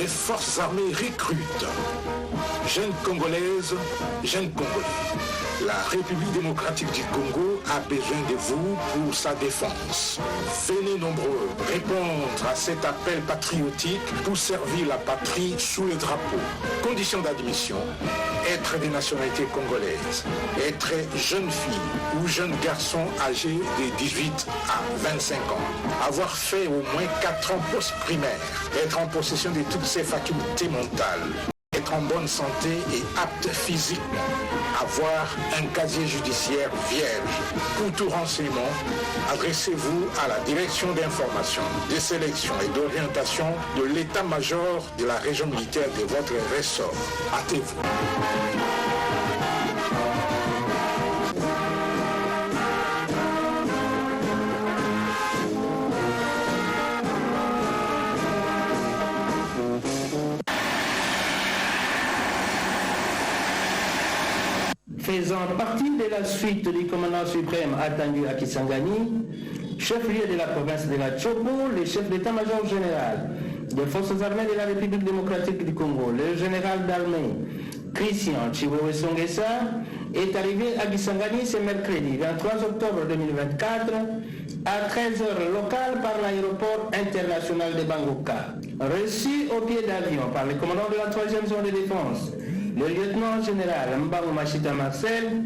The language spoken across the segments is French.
les forces armées recrutent. Jeunes Congolaises, jeunes Congolais. La République démocratique du Congo a besoin de vous pour sa défense. Venez nombreux répondre à cet appel patriotique pour servir la patrie sous le drapeau. Conditions d'admission: être de nationalité congolaise, être jeune fille ou jeune garçon âgé de 18 à 25 ans, avoir fait au moins 4 ans post-primaire, être en possession de toutes ses facultés mentales, être en bonne santé et apte physiquement, avoir un casier judiciaire vierge. Pour tout renseignement, adressez-vous à la direction d'information, de sélection et d'orientation de l'état-major de la région militaire de votre ressort. Hâtez-vous. Faisant partie de la suite du commandant suprême attendu à Kisangani, chef-lieu de la province de la Chopo, le chef d'état-major général des forces armées de la République démocratique du Congo, le général d'armée Christian Chiwewe Songesa, est arrivé à Kisangani ce mercredi 23 octobre 2024 à 13h locales par l'aéroport international de Bangoka. Reçu au pied d'avion par le commandant de la 3e zone de défense, le lieutenant général Mbangu Machita Marcel,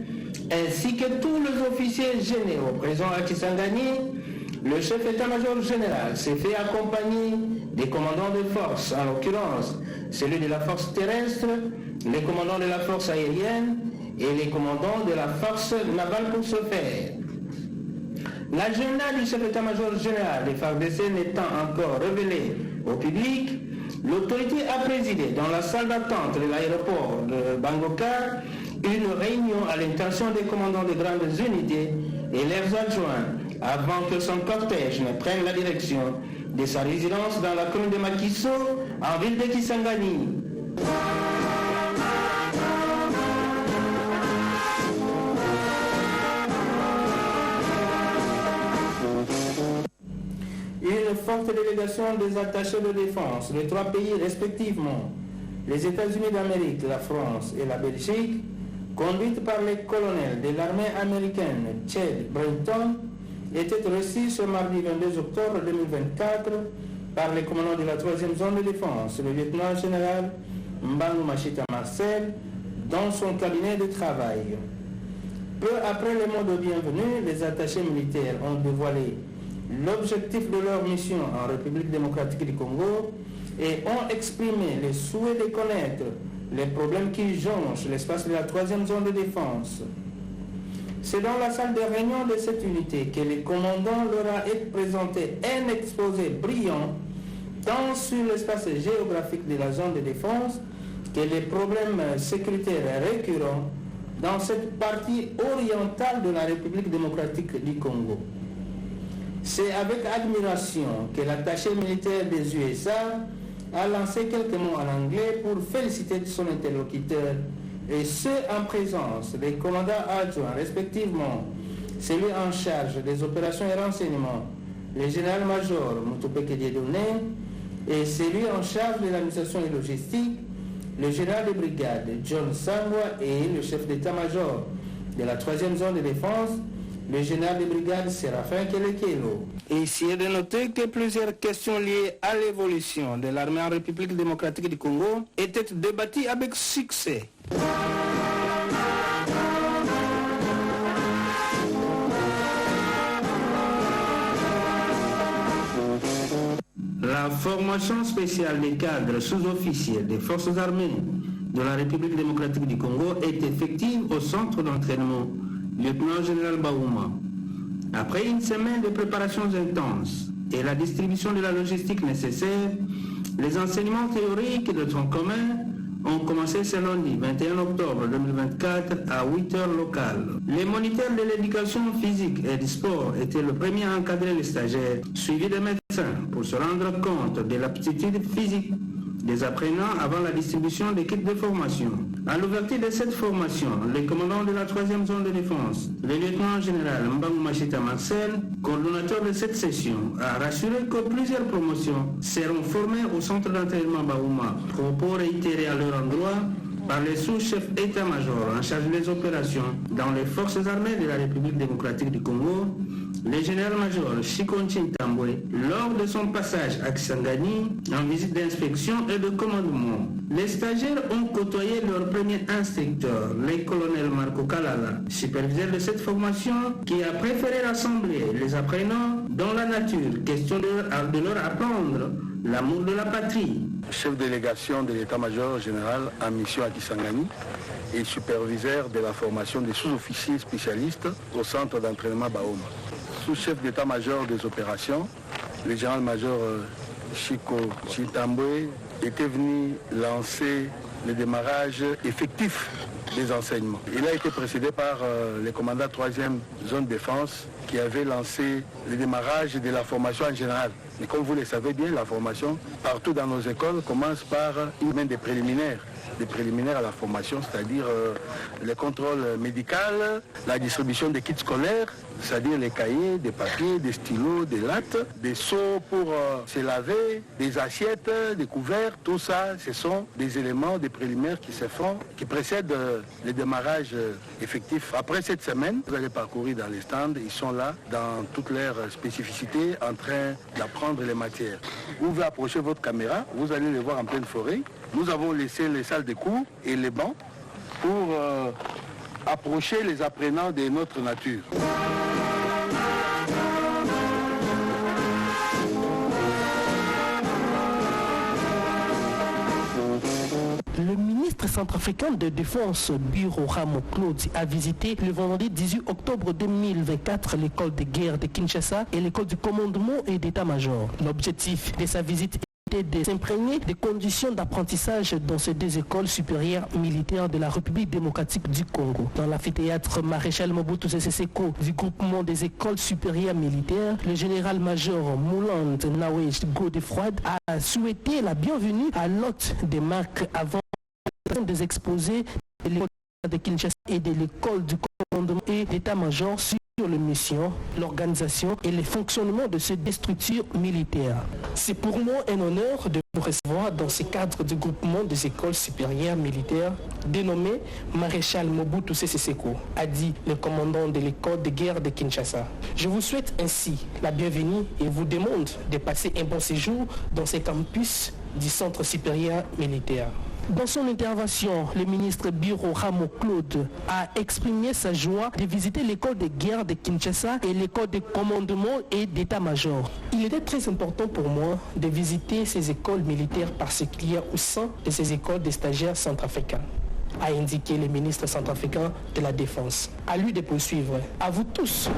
ainsi que tous les officiers généraux présents à Kisangani, le chef état-major général s'est fait accompagner des commandants de force, en l'occurrence celui de la force terrestre, les commandants de la force aérienne et les commandants de la force navale pour ce faire. L'agenda du chef état-major général des FARDC n'étant encore révélé au public, l'autorité a présidé dans la salle d'attente de l'aéroport de Bangoka une réunion à l'intention des commandants de grandes unités et leurs adjoints avant que son cortège ne prenne la direction de sa résidence dans la commune de Makiso en ville de Kisangani. Une forte délégation des attachés de défense des 3 pays respectivement, les États-Unis d'Amérique, la France et la Belgique, conduite par les colonels de l'armée américaine Chad Brenton, était reçue ce mardi 22 octobre 2024 par les commandants de la 3e zone de défense, le lieutenant général Mbangu Machita Marcel, dans son cabinet de travail. Peu après les mots de bienvenue, les attachés militaires ont dévoilé l'objectif de leur mission en République démocratique du Congo et ont exprimé le souhait de connaître les problèmes qui jonchent l'espace de la 3e zone de défense. C'est dans la salle de réunion de cette unité que le commandant leur a présenté un exposé brillant tant sur l'espace géographique de la zone de défense que les problèmes sécuritaires récurrents dans cette partie orientale de la République démocratique du Congo. C'est avec admiration que l'attaché militaire des USA a lancé quelques mots en anglais pour féliciter son interlocuteur, et ce en présence des commandants adjoints respectivement, celui en charge des opérations et renseignements, le général-major Mutupeke Dieudonné, et celui en charge de l'administration et logistique, le général de brigade John Sangwa, et le chef d'état-major de la 3e zone de défense, le général de brigade Séraphin Kelekelo. Et ici est de noter que plusieurs questions liées à l'évolution de l'armée en République démocratique du Congo étaient débattues avec succès. La formation spéciale des cadres sous-officiers des forces armées de la République démocratique du Congo est effective au centre d'entraînement lieutenant général Baouma. Après une semaine de préparations intenses et la distribution de la logistique nécessaire, les enseignements théoriques de tronc commun ont commencé ce lundi 21 octobre 2024 à 8h locales. Les moniteurs de l'éducation physique et du sport étaient le premier à encadrer les stagiaires, suivis des médecins pour se rendre compte de l'aptitude physique des apprenants avant la distribution des kits de formation. À l'ouverture de cette formation, le commandant de la 3e zone de défense, le lieutenant général Mbangou Machita Marcel, coordonnateur de cette session, a rassuré que plusieurs promotions seront formées au centre d'entraînement Baouma, propos réitérés à leur endroit par les sous-chefs état-major en charge des opérations dans les forces armées de la République démocratique du Congo, le général-major Chikontin Tambwe, lors de son passage à Kisangani en visite d'inspection et de commandement. Les stagiaires ont côtoyé leur premier instructeur, le colonel Marco Kalala, superviseur de cette formation, qui a préféré rassembler les apprenants dans la nature, question de leur apprendre l'amour de la patrie. Chef de délégation de l'état-major général en mission à Kisangani et superviseur de la formation des sous-officiers spécialistes au centre d'entraînement Baoma. Sous-chef d'état-major des opérations, le général-major Chiko Chitambwe était venu lancer le démarrage effectif des enseignements. Il a été précédé par le commandant 3e zone défense qui avait lancé le démarrage de la formation en général. Mais comme vous le savez bien, la formation partout dans nos écoles commence par une semaine de préliminaires à la formation, c'est-à-dire le contrôle médical, la distribution des kits scolaires, c'est-à-dire les cahiers, des papiers, des stylos, des lattes, des seaux pour se laver, des assiettes, des couverts, tout ça, ce sont des éléments, des préliminaires qui se font, qui précèdent le démarrage effectif. Après cette semaine, vous allez parcourir dans les stands, ils sont là dans toutes leurs spécificités en train d'apprendre les matières. Vous pouvez approcher votre caméra, vous allez les voir en pleine forêt. Nous avons laissé les salles de cours et les bancs pour approcher les apprenants de notre nature. Le ministre centrafricain de Défense, Biro Ramo Claude, a visité le vendredi 18 octobre 2024 l'école de guerre de Kinshasa et l'école du commandement et d'état-major. L'objectif de sa visite était de s'imprégner des conditions d'apprentissage dans ces deux écoles supérieures militaires de la République démocratique du Congo. Dans l'amphithéâtre Maréchal Mobutu Sese Seko du groupement des écoles supérieures militaires, le général-major Mouland Nawej Godefroid a souhaité la bienvenue à l'hôte des marques avant des exposés de l'école de Kinshasa et de l'école du commandement et d'état-major sur les missions, l'organisation et le fonctionnement de ces deux structures militaires. C'est pour moi un honneur de vous recevoir dans ce cadre du groupement des écoles supérieures militaires dénommé Maréchal Mobutu Sese Seko, a dit le commandant de l'école de guerre de Kinshasa. Je vous souhaite ainsi la bienvenue et vous demande de passer un bon séjour dans ce campus du Centre supérieur militaire. Dans son intervention, le ministre Biro Ramo Claude a exprimé sa joie de visiter l'école de guerre de Kinshasa et l'école de commandement et d'état-major. Il était très important pour moi de visiter ces écoles militaires parce qu'il y a au sein de ces écoles des stagiaires centrafricains, a indiqué le ministre centrafricain de la Défense. À lui de poursuivre. À vous tous,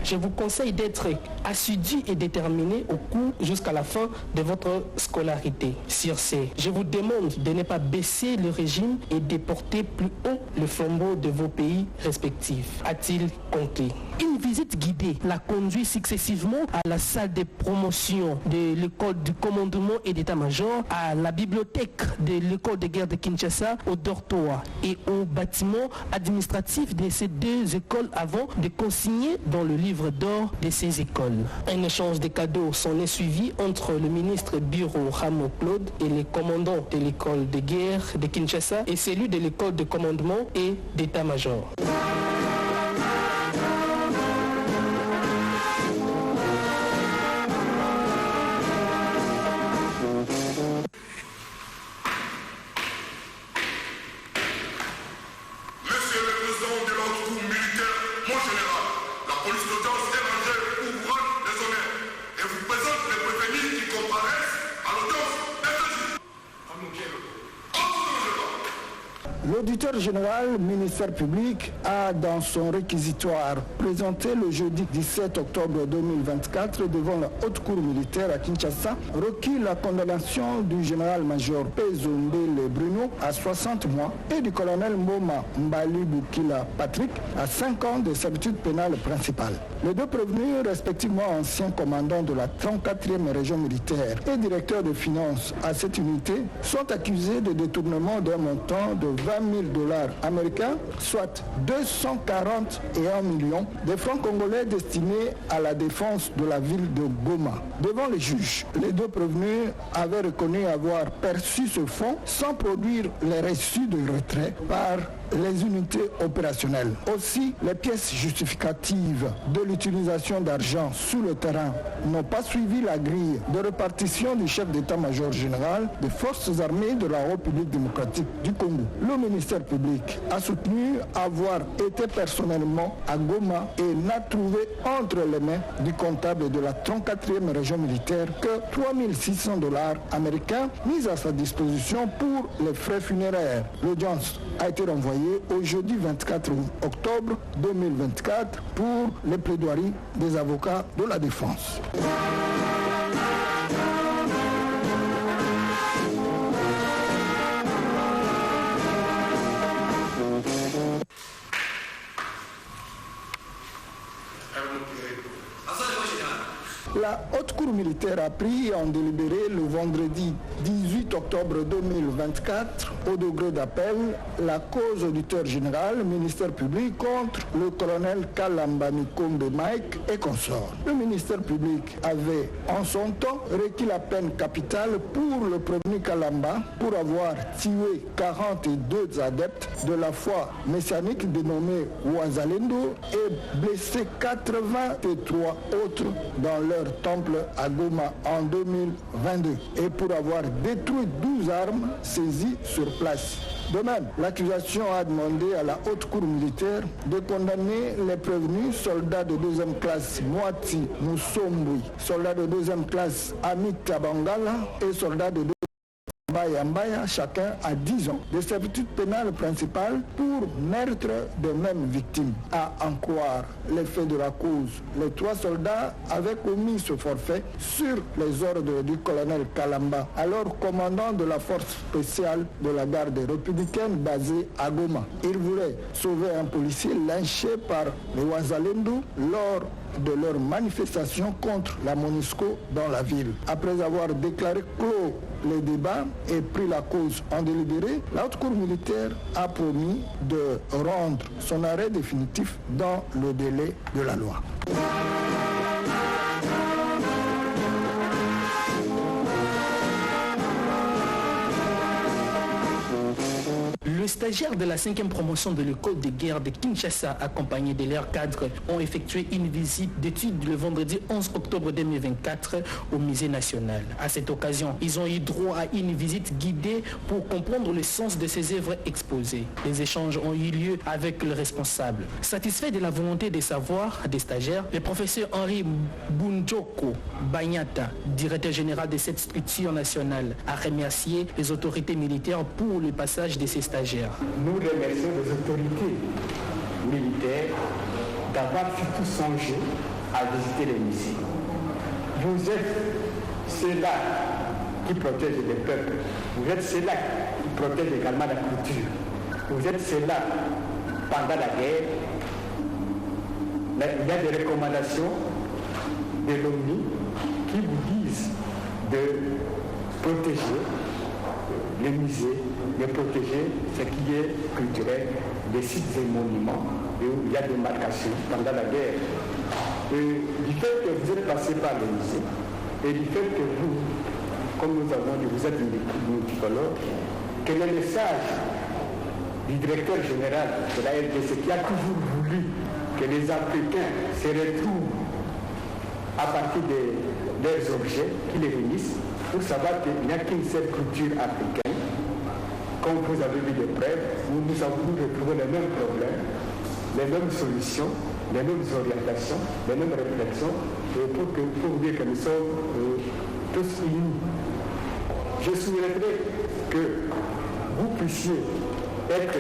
je vous conseille d'être assidus et déterminés au cours jusqu'à la fin de votre scolarité. Sur ce, je vous demande de ne pas baisser le régime et de porter plus haut le flambeau de vos pays respectifs, a-t-il conclu. Une visite guidée l'a conduit successivement à la salle de promotion de l'école du commandement et d'état-major, à la bibliothèque de l'école de guerre de Kinshasa, au dortoir et au bâtiment administratif de ces deux écoles avant de consigner dans le livre d'or de ces écoles. Un échange de cadeaux s'en est suivi entre le ministre Biro Ramo Claude et les commandants de l'école de guerre de Kinshasa et celui de l'école de commandement et d'état-major. L'auditeur général, ministère public, a dans son réquisitoire présenté le jeudi 17 octobre 2024 devant la haute cour militaire à Kinshasa requis la condamnation du général-major Pezombele Bruno à 60 mois et du colonel Mboma Mbali Boukila Patrick à 5 ans de servitude pénale principale. Les deux prévenus, respectivement anciens commandants de la 34e région militaire et directeurs de finances à cette unité, sont accusés de détournement d'un montant de 20 $, soit 241 millions de francs congolais destinés à la défense de la ville de Goma. Devant les juges, les deux prévenus avaient reconnu avoir perçu ce fonds sans produire les reçus de retrait par les unités opérationnelles. Aussi, les pièces justificatives de l'utilisation d'argent sous le terrain n'ont pas suivi la grille de répartition du chef d'état-major général des forces armées de la République démocratique du Congo. Le ministère public a soutenu avoir été personnellement à Goma et n'a trouvé entre les mains du comptable de la 34e région militaire que $3 600 américains mis à sa disposition pour les frais funéraires. L'audience a été renvoyée au jeudi 24 octobre 2024 pour les plaidoiries des avocats de la défense. La Haute Cour militaire a pris en délibéré le vendredi 18 octobre 2024 au degré d'appel la cause auditeur général, ministère public, contre le colonel Kalamba Mikombe Mike et consorts. Le ministère public avait en son temps requis la peine capitale pour le premier Kalamba pour avoir tué 42 adeptes de la foi messianique dénommés Wazalendo et blessé 83 autres dans leur temple à Goma en 2022 et pour avoir détruit 12 armes saisies sur place. De même, l'accusation a demandé à la Haute Cour militaire de condamner les prévenus soldats de deuxième classe Moati Moussombui, soldats de deuxième classe Amit Tabangala et soldats de Mbaya, chacun à 10 ans de servitude pénale principale pour meurtre de mêmes victimes. À en croire les faits de la cause, les 3 soldats avaient commis ce forfait sur les ordres du colonel Kalamba, alors commandant de la force spéciale de la garde républicaine basée à Goma. Ils voulaient sauver un policier lynché par les Wazalendo lors de leur manifestation contre la MONUSCO dans la ville. Après avoir déclaré clos les débats et pris la cause en délibéré, la Haute Cour militaire a promis de rendre son arrêt définitif dans le délai de la loi. Le stagiaire de la 5e promotion de l'école de guerre de Kinshasa, accompagné de leurs cadres, ont effectué une visite d'études le vendredi 11 octobre 2024 au musée national. À cette occasion, ils ont eu droit à une visite guidée pour comprendre le sens de ces œuvres exposées. Les échanges ont eu lieu avec le responsable. Satisfait de la volonté de savoir des stagiaires, le professeur Henri Bunjoko Banyata, directeur général de cette structure nationale, a remercié les autorités militaires pour le passage de ces stagiaires. Nous remercions les autorités militaires d'avoir surtout songé à visiter les musées. Vous êtes ceux-là qui protègent les peuples. Vous êtes ceux-là qui protègent également la culture. Vous êtes ceux-là pendant la guerre. Il y a des recommandations de l'ONU qui vous disent de protéger les musées, de protéger ce qui est culturel, des sites et monuments où il y a des marcations pendant la guerre. Et du fait que vous êtes passé par les musées, et du fait que vous, comme nous avons dit, vous êtes multicolore, que le message du directeur général de la RDC qui a toujours voulu que les Africains se retrouvent à partir de leurs objets, qui les réunissent, pour savoir qu'il n'y a qu'une seule culture africaine. Comme vous avez vu des preuves, nous avons retrouvé les mêmes problèmes, les mêmes solutions, les mêmes orientations, les mêmes réflexions, pour dire que nous sommes tous unis. Je souhaiterais que vous puissiez être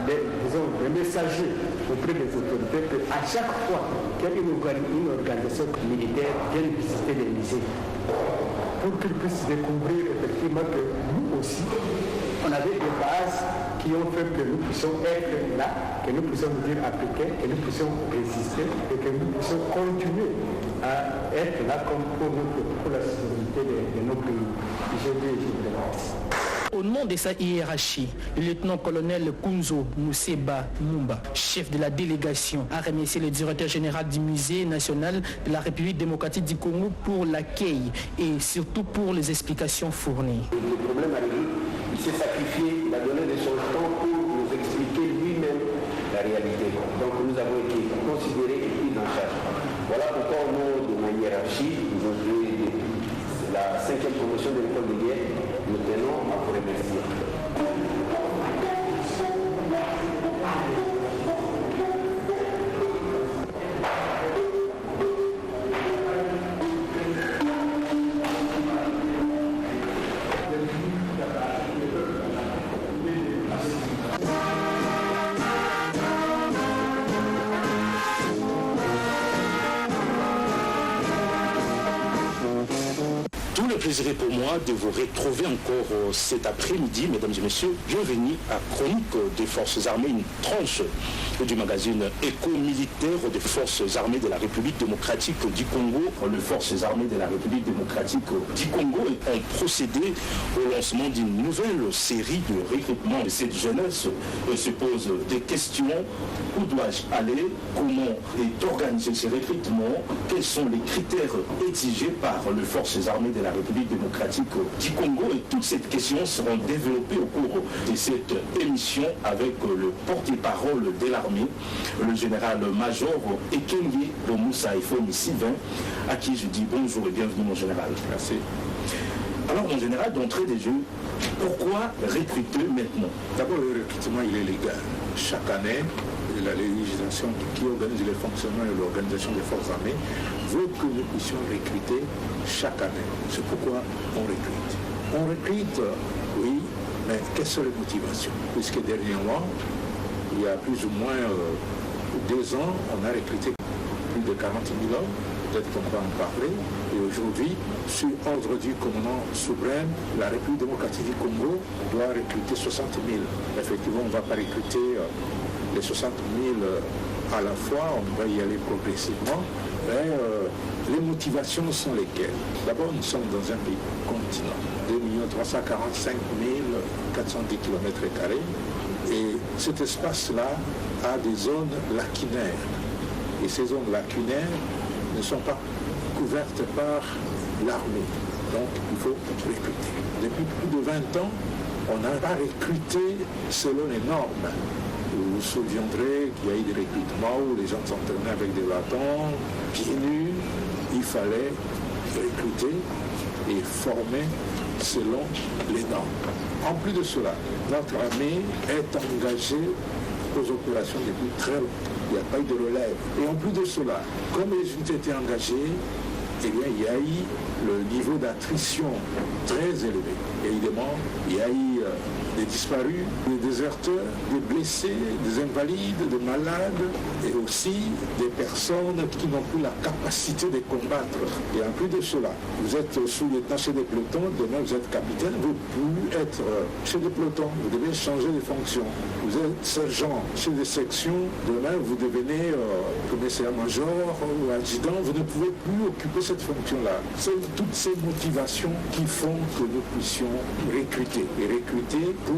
des messagers auprès des autorités, qu'à chaque fois qu'il y a une organisation militaire vienne visiter les musées, pour qu'ils puissent découvrir effectivement que nous aussi, on avait des bases qui ont fait que nous puissions être là, que nous puissions nous dire africains, que nous puissions résister et que nous puissions continuer à être là comme pour la sécurité de nos pays. Je vous remercie. Au nom de sa hiérarchie, le lieutenant-colonel Kunzo Museba Mumba, chef de la délégation, a remercié le directeur général du musée national de la République démocratique du Congo pour l'accueil et surtout pour les explications fournies. Le problème arrive, il s'est sacrifié, il a donné de son temps pour nous expliquer lui-même la réalité. Donc nous avons été considérés et pris en charge. Voilà pourquoi au nom de ma hiérarchie, la 5e promotion de l'école de guerre, nous tenons à vous remercier. Tout le plaisir est pour moi de vous retrouver encore cet après-midi, mesdames et messieurs. Bienvenue à Chronique des Forces Armées, une tranche du magazine éco-militaire des Forces Armées de la République démocratique du Congo. Les Forces Armées de la République démocratique du Congo ont procédé au lancement d'une nouvelle série de recrutement de cette jeunesse et se pose des questions. Où dois-je aller? Comment est organisé ce recrutement? Quels sont les critères exigés par les Forces Armées de la République démocratique du Congo? Et toutes ces questions seront développées au cours de cette émission avec le porte-parole de l'armée, le général-major Ekenge Moussa Ifoni Sylvain, à qui je dis bonjour et bienvenue mon général. Merci. Alors mon général, d'entrée des jeux, pourquoi recruter maintenant? D'abord, le recrutement il est légal. Chaque année, la législation qui organise le fonctionnement et l'organisation des forces armées veut que nous puissions recruter chaque année. C'est pourquoi on recrute. On recrute, oui, mais quelles sont les motivations? Puisque dernièrement, il y a plus ou moins 2 ans, on a recruté plus de 40 000 hommes. Peut-être qu'on va en parler. Et aujourd'hui, sur ordre du commandant souverain, la République démocratique du Congo doit recruter 60 000. Effectivement, on ne va pas recruter les 60 000 à la fois, on va y aller progressivement. Mais les motivations sont lesquelles? D'abord, nous sommes dans un pays continent, 2 345 410 km². Et cet espace-là a des zones lacunaires. Et ces zones lacunaires ne sont pas couvertes par l'armée. Donc, il faut recruter. Depuis plus de 20 ans, on n'a pas recruté selon les normes. Vous vous souviendrez qu'il y a eu des recrutements où les gens s'entraînaient avec des bâtons, pieds nus. Il fallait recruter et former selon les normes. En plus de cela, notre armée est engagée aux opérations depuis très longtemps. Il n'y a pas eu de relève. Et en plus de cela, comme les unités étaient engagées, eh bien, il y a eu le niveau d'attrition très élevé. Évidemment, il y a eu des disparus, des déserteurs, des blessés, des invalides, des malades, et aussi des personnes qui n'ont plus la capacité de combattre. Et en plus de cela, vous êtes sous-lieutenant chez des pelotons, demain vous êtes capitaine, vous ne pouvez être chez des pelotons, vous devez changer de fonction. Vous êtes sergent chez des sections, demain vous devenez commissaire-major ou adjudant, vous ne pouvez plus occuper cette fonction-là. C'est toutes ces motivations qui font que nous puissions recruter. Et recruter pour,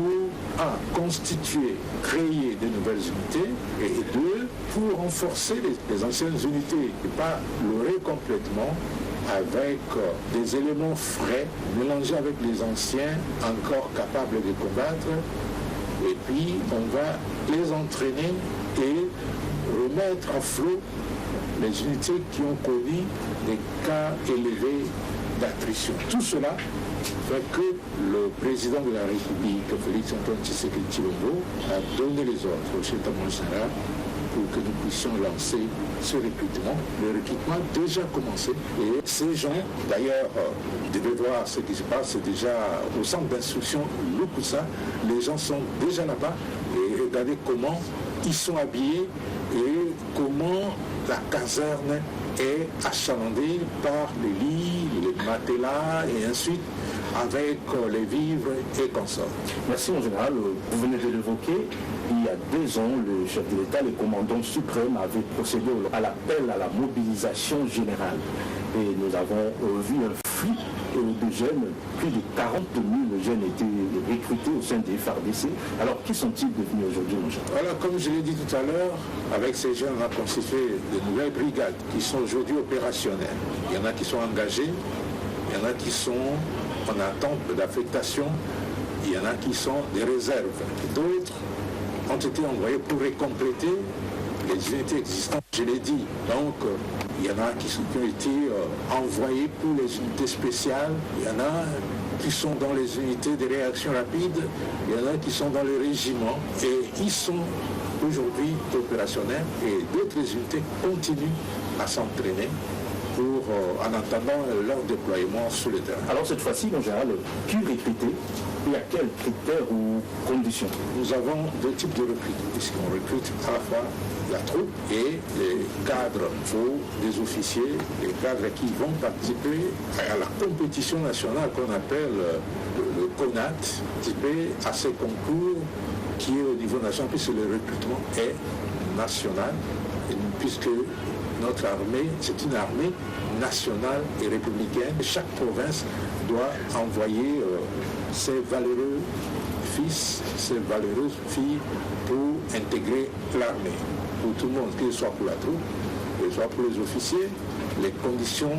1, constituer, créer de nouvelles unités, et 2, pour renforcer les anciennes unités et pas leurrer complètement avec des éléments frais, mélangés avec les anciens, encore capables de combattre. Et puis, on va les entraîner et remettre à flot les unités qui ont connu des cas élevés d'attrition. Tout cela fait que le président de la République, Félix-Antoine Tshisekedi Tshilombo, a donné les ordres au chef d'état-major général pour que nous puissions lancer ce recrutement. Le recrutement a déjà commencé et ces gens, d'ailleurs, vous devez voir ce qui se passe déjà au centre d'instruction Lukusa. Les gens sont déjà là-bas et regardez comment ils sont habillés et comment la caserne est achalandée par les lits, les matelas et ensuite avec les vivres et consorts. Merci mon général. Vous venez de l'évoquer, il y a 2 ans, le chef de l'État, le commandant suprême, avait procédé à l'appel à la mobilisation générale. Et nous avons vu un flux de jeunes. Plus de 40 000 jeunes étaient recrutés au sein des FARDC. Alors, qui sont-ils devenus aujourd'hui, mon cher? Voilà, comme je l'ai dit tout à l'heure, avec ces jeunes, on a constitué de nouvelles brigades qui sont aujourd'hui opérationnelles. Il y en a qui sont engagés, il y en a qui sont en attente d'affectation, il y en a qui sont des réserves. D'autres ont été envoyés pour compléter les unités existantes, je l'ai dit. Donc, il y en a qui ont été envoyés pour les unités spéciales, il y en a qui sont dans les unités de réaction rapide, il y en a qui sont dans les régiments et ils sont aujourd'hui opérationnels et d'autres unités continuent à s'entraîner pour, en attendant leur déploiement sur le terrain. Alors cette fois-ci, mon général, qui recruter et à quels critères ou conditions? Nous avons deux types de recrues, puisqu'on recrute à la fois la troupe et les cadres faux, des officiers, les cadres qui vont participer à la compétition nationale qu'on appelle le CONAT, participer à ces concours qui est au niveau national, puisque le recrutement est national, puisque notre armée, c'est une armée nationale et républicaine. Chaque province doit envoyer ses valeureux fils, ses valeureuses filles pour intégrer l'armée. Pour tout le monde, que ce soit pour la troupe, que ce soit pour les officiers, les conditions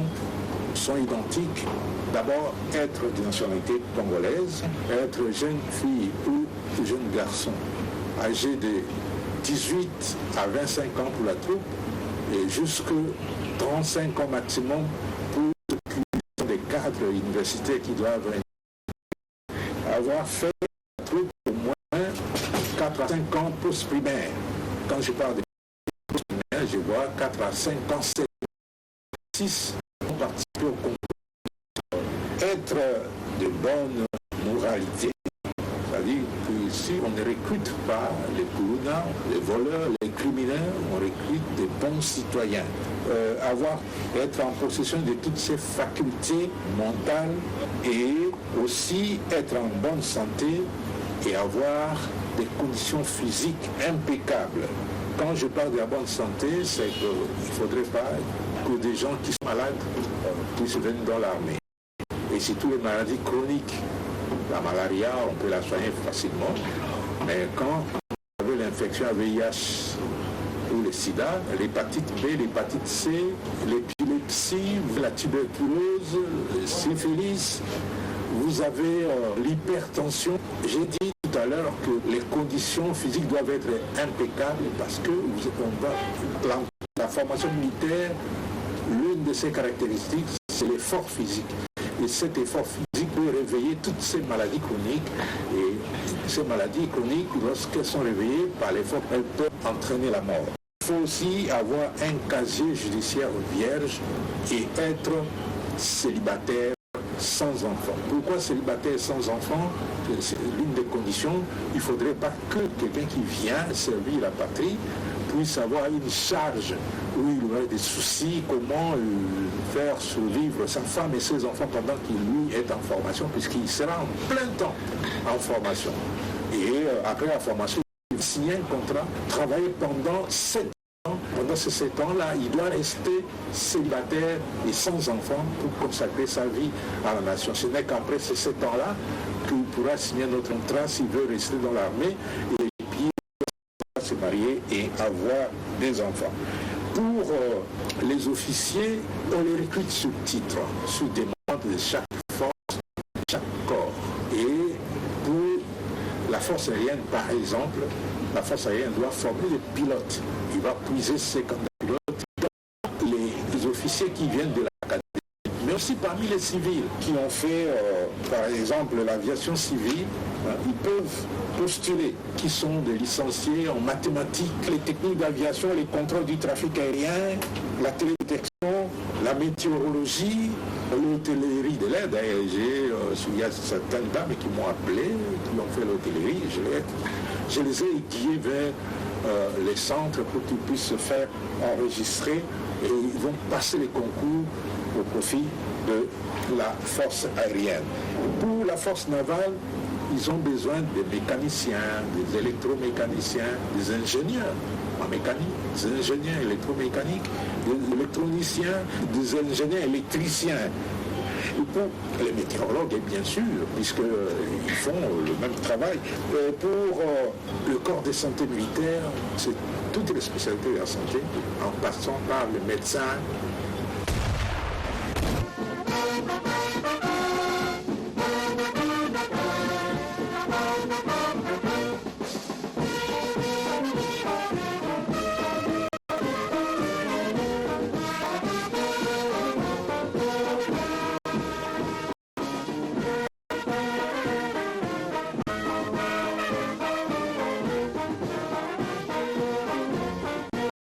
sont identiques. D'abord, être de nationalité congolaise, être jeune fille ou jeune garçon âgé de 18 à 25 ans pour la troupe, et jusqu'à 35 ans maximum pour des cadres universitaires qui doivent avoir fait la troupe au moins 4 à 5 ans post-primaire. Quand je parle de post-primaire, je vois 4 à 5 ans, 7, 6 ont participé au concours. Être de bonne moralité, c'est-à-dire qu'ici, on ne recrute pas les kourounas, les voleurs, les criminels, on recrute des bons citoyens. Être en possession de toutes ces facultés mentales et aussi être en bonne santé et avoir des conditions physiques impeccables. Quand je parle de la bonne santé, c'est qu'il ne faudrait pas que des gens qui sont malades puissent venir dans l'armée. Et c'est toutes les maladies chroniques. La malaria, on peut la soigner facilement, mais quand vous avez l'infection à VIH ou le sida, l'hépatite B, l'hépatite C, l'épilepsie, la tuberculose, le syphilis, vous avez l'hypertension. J'ai dit tout à l'heure que les conditions physiques doivent être impeccables parce que la formation militaire, l'une de ses caractéristiques, c'est l'effort physique. Et cet effort physique peut réveiller toutes ces maladies chroniques. Et ces maladies chroniques, lorsqu'elles sont réveillées par l'effort, elles peuvent entraîner la mort. Il faut aussi avoir un casier judiciaire vierge et être célibataire sans enfant. Pourquoi célibataire sans enfant? C'est l'une des conditions. Il ne faudrait pas que quelqu'un qui vient servir la patrie puisse avoir une charge où il aurait des soucis, comment faire survivre sa femme et ses enfants pendant qu'il lui est en formation, puisqu'il sera en plein temps en formation. Et après la formation, il va signer un contrat, travailler pendant 7 ans. Pendant ces 7 ans-là, il doit rester célibataire et sans enfant pour consacrer sa vie à la nation. Ce n'est qu'après ces 7 ans-là qu'il pourra signer notre contrat s'il veut rester dans l'armée et puis se marier et avoir des enfants. Pour les officiers, on les recrute sous titre, sous demande de chaque force, de chaque corps. Et pour la force aérienne, par exemple, la force aérienne doit former des pilotes. Il va puiser ses candidats pilotes dans les officiers qui viennent de l'académie, mais aussi parmi les civils qui ont fait, par exemple, l'aviation civile. Ils peuvent postuler, qui sont des licenciés en mathématiques, les techniques d'aviation, les contrôles du trafic aérien, la télédétection, la météorologie, l'hôtellerie de l'air. D'ailleurs, il y a certaines dames qui m'ont appelé, qui ont fait l'hôtellerie, je les ai guidés vers les centres pour qu'ils puissent se faire enregistrer et ils vont passer les concours au profit de la force aérienne. Pour la force navale, ils ont besoin des mécaniciens, des électromécaniciens, des ingénieurs en mécanique, des ingénieurs électromécaniques, des électroniciens, des ingénieurs électriciens. Et pour les météorologues, bien sûr, puisqu'ils font le même travail. Pour le corps de santé militaire, c'est toutes les spécialités de la santé, en passant par les médecins.